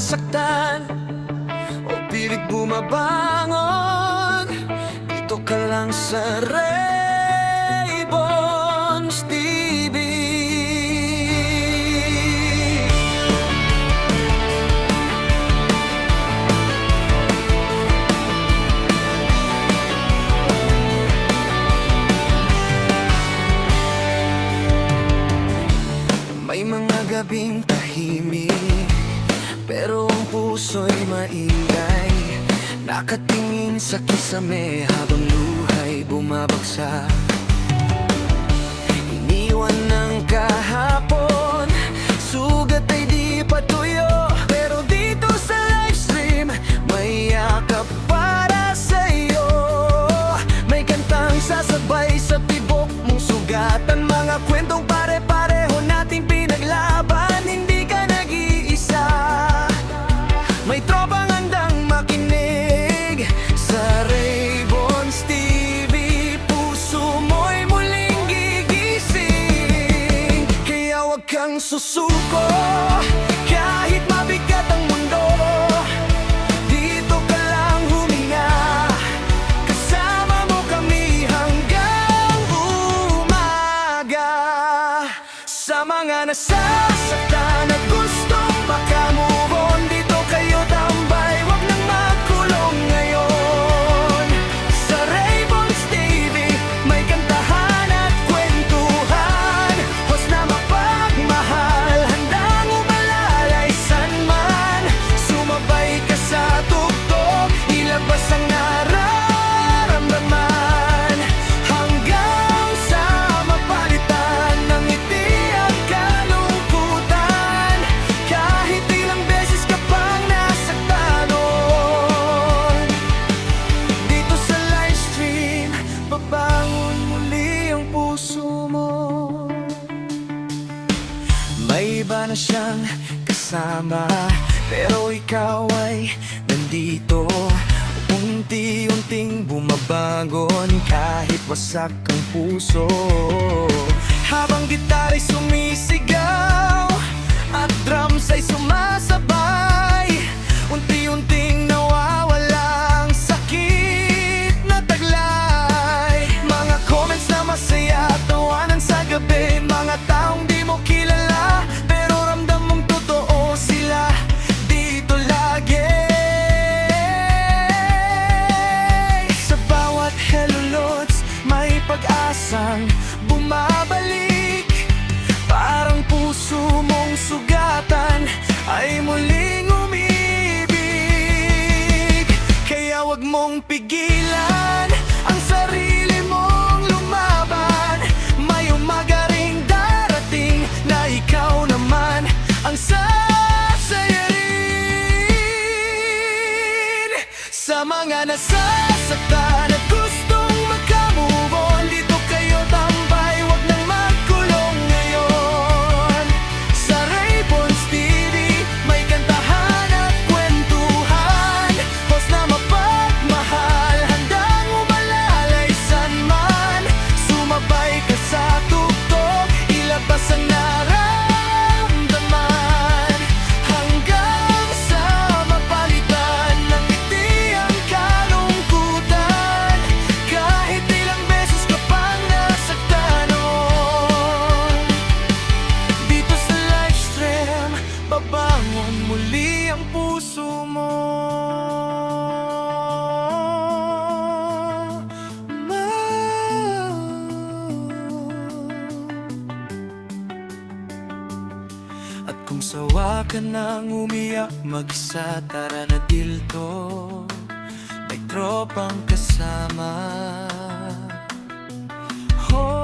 nasaktan o pilit bumabangon. Dito ka lang sa Raybon's TV. May mga gabing tahimik, pero ang puso'y maingay. Nakatingin sa kisame habang luhay bumabagsak. Iniwan ng kahapon, sugat ay di patuyo. Pero dito sa livestream, may yakap para sa'yo. May kantang sasabay sa tibok mong sugatan. Mga kwentong pare-pareho nating pinaglaban. Hindi ka nag-iisa, may tropang handang makinig sa Raybon's TV. Puso mo'y muling gigising, kaya huwag kang susuko kahit mabigat ang mundo. Dito ka lang huminga, kasama mo kami hanggang umaga. Sa mga nasasaktan at gustong makamove on, dito kayo tambay, wag nang magkulong ngayon. Sa Raybon's TV, may kantahan at kwentuhan, hos na mapagmahal, handang umalalay san man. Sumabay ka sa tugtog, ilabas ang nararamdaman, hanggang sa mapalitan ng ngiti ang kalungkutan. Kahit ilang beses ka pang nasaktan noon, dito sa livestream, babangon muli ang puso mo. May iba na siyang kasama, pero ikaw ay nandito. Unti-unting bumabangon kahit wasak ang puso. Habang gitaray sumisigaw at drums ay sumasabay, unti-unting nawawala ang sakit na taglay. Mga comments na masaya at tawanan sa gabi, mga taong di mo kilala, pero ramdam mong totoo sila dito lagi. Sa bawat hello lods, may pag-asang bumabalik. Parang puso mong sugatan ay muling umibig. Kaya wag mong pigilan ang sarili mong lumaban. May umaga ring darating na ikaw naman ang sasayarin. Sa mga nasasaktan at gustong magka-move on, dito kayo tambay, wag nang magkulong ngayon. Sa Raybon's TV, may kantahan at kwentuhan, hos na mapagmahal, handang umalalay san man. Sumabay ka sa tugtog, ilabas ang nararamdaman, hanggang sa mapalitan ng ngiti ang kalungkutan. Kahit ilang beses ka pang nasaktan noon, dito sa livestream, babangon muli ang puso mo. At kung sawa ka nang umiyak mag-isa, tara na dilto, may tropang kasama. Oh,